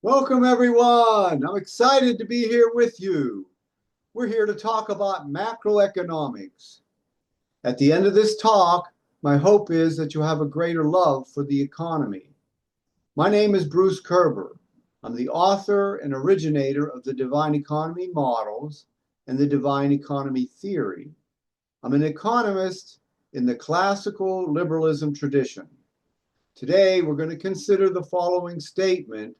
Welcome, everyone. I'm excited to be here with you. We're here to talk about macroeconomics. At the end of this talk, my hope is that you have a greater love for the economy. My name is Bruce Kerber. I'm the author and originator of the Divine Economy models and the Divine Economy theory. I'm an economist in the classical liberalism tradition. Today, we're going to consider the following statement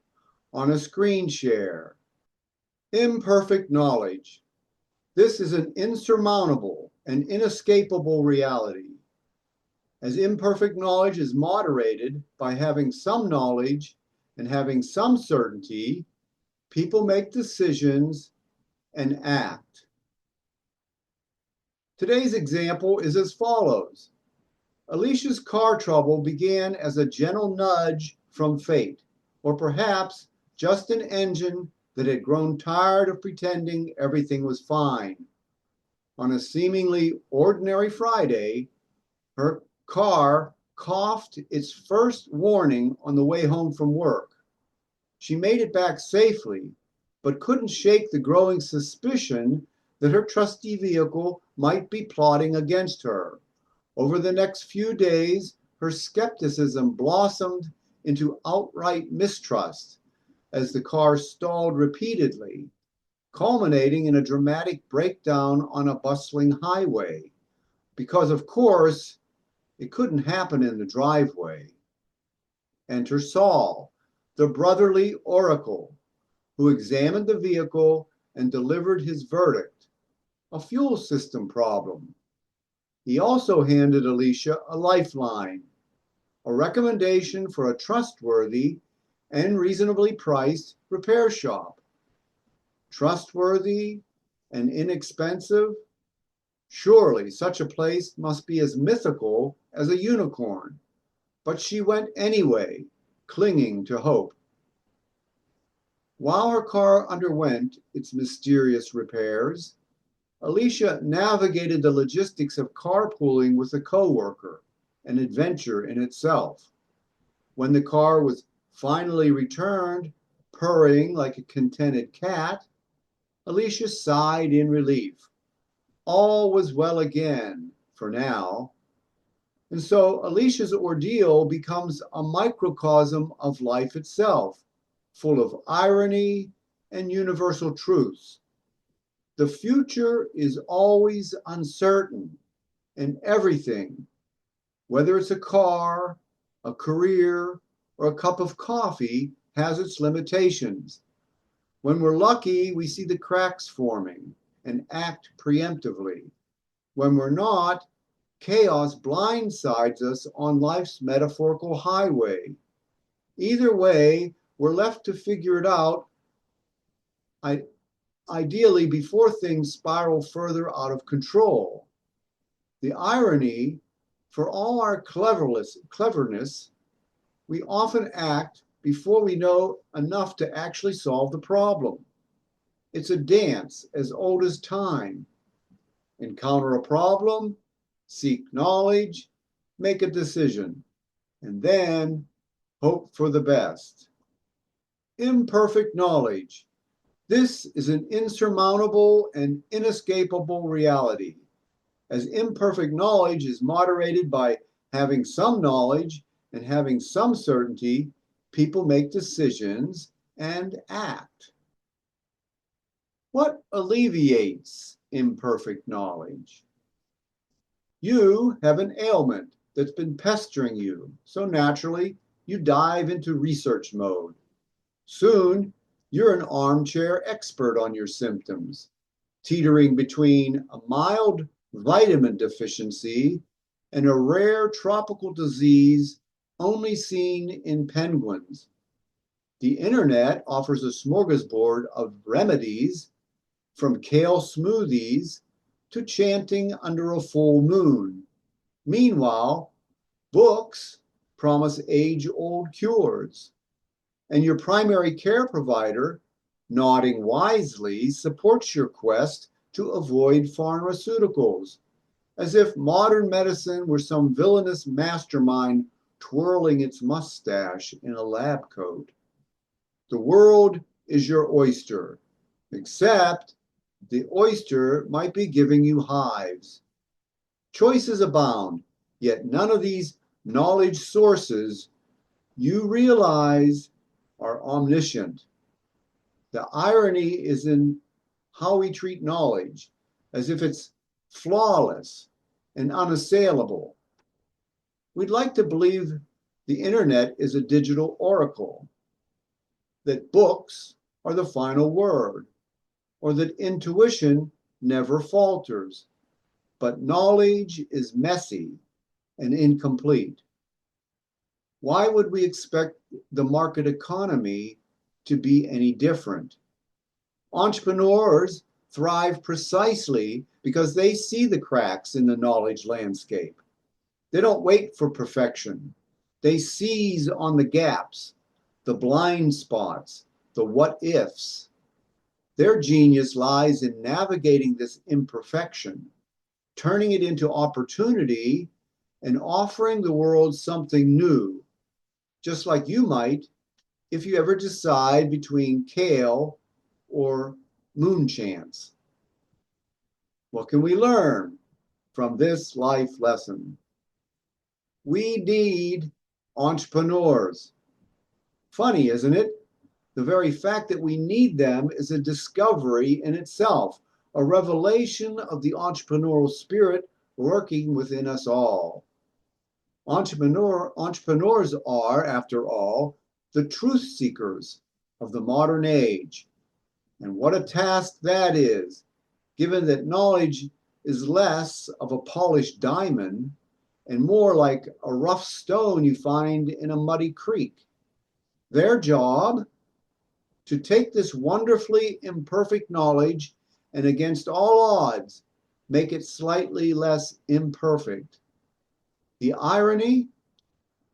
on a screen share. Imperfect knowledge. This is an insurmountable and inescapable reality. As imperfect knowledge is moderated by having some knowledge and having some certainty, people make decisions and act. Today's example is as follows. Alicia's car trouble began as a gentle nudge from fate, or perhaps just an engine that had grown tired of pretending everything was fine. On a seemingly ordinary Friday, her car coughed its first warning on the way home from work. She made it back safely, but couldn't shake the growing suspicion that her trusty vehicle might be plotting against her. Over the next few days, her skepticism blossomed into outright mistrust as the car stalled repeatedly, culminating in a dramatic breakdown on a bustling highway. Because, of course, it couldn't happen in the driveway. Enter Saul, the brotherly oracle, who examined the vehicle and delivered his verdict, a fuel system problem. He also handed Alicia a lifeline, a recommendation for a trustworthy and reasonably priced repair shop. Trustworthy and inexpensive? Surely such a place must be as mythical as a unicorn. But she went anyway, clinging to hope. While her car underwent its mysterious repairs, Alicia navigated the logistics of carpooling with a coworker, an adventure in itself. When the car was finally returned, purring like a contented cat, Alicia sighed in relief. All was well again, for now. And so Alicia's ordeal becomes a microcosm of life itself, full of irony and universal truths. The future is always uncertain, and everything, whether it's a car, a career, or a cup of coffee, has its limitations. When we're lucky, we see the cracks forming and act preemptively. When we're not, chaos blindsides us on life's metaphorical highway. Either way, we're left to figure it out, ideally before things spiral further out of control. The irony, for all our cleverness, we often act before we know enough to actually solve the problem. It's a dance as old as time. Encounter a problem, seek knowledge, make a decision, and then hope for the best. Imperfect knowledge. This is an insurmountable and inescapable reality, as imperfect knowledge is moderated by having some knowledge and having some certainty. People make decisions and act. What alleviates imperfect knowledge? You have an ailment that's been pestering you, so naturally you dive into research mode. Soon, you're an armchair expert on your symptoms, teetering between a mild vitamin deficiency and a rare tropical disease only seen in penguins. The internet offers a smorgasbord of remedies, from kale smoothies to chanting under a full moon. Meanwhile, books promise age-old cures, and your primary care provider, nodding wisely, supports your quest to avoid pharmaceuticals, as if modern medicine were some villainous mastermind twirling its mustache in a lab coat. The world is your oyster, except the oyster might be giving you hives. Choices abound, yet none of these knowledge sources you realize are omniscient. The irony is in how we treat knowledge, as if it's flawless and unassailable. We'd like to believe the internet is a digital oracle, that books are the final word, or that intuition never falters. But knowledge is messy and incomplete. Why would we expect the market economy to be any different? Entrepreneurs thrive precisely because they see the cracks in the knowledge landscape. They don't wait for perfection. They seize on the gaps, the blind spots, the what ifs. Their genius lies in navigating this imperfection, turning it into opportunity, and offering the world something new, just like you might if you ever decide between kale or moon chance. What can we learn from this life lesson? We need entrepreneurs. Funny, isn't it? The very fact that we need them is a discovery in itself, a revelation of the entrepreneurial spirit lurking within us all. Entrepreneurs are, after all, the truth seekers of the modern age. And what a task that is, given that knowledge is less of a polished diamond and more like a rough stone you find in a muddy creek. Their job? To take this wonderfully imperfect knowledge and against all odds, make it slightly less imperfect. The irony?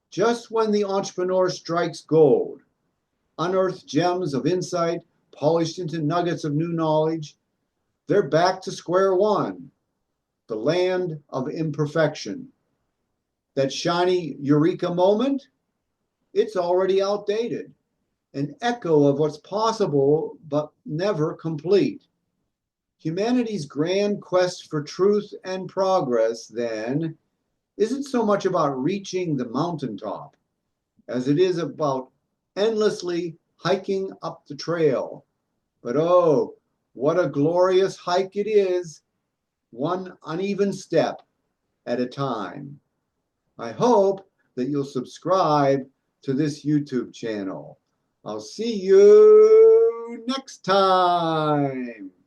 Just when the entrepreneur strikes gold, unearthed gems of insight polished into nuggets of new knowledge, they're back to square one, the land of imperfection. That shiny eureka moment? It's already outdated, an echo of what's possible but never complete. Humanity's grand quest for truth and progress, then, isn't so much about reaching the mountaintop as it is about endlessly hiking up the trail. But oh, what a glorious hike it is, one uneven step at a time. I hope that you'll subscribe to this YouTube channel. I'll see you next time.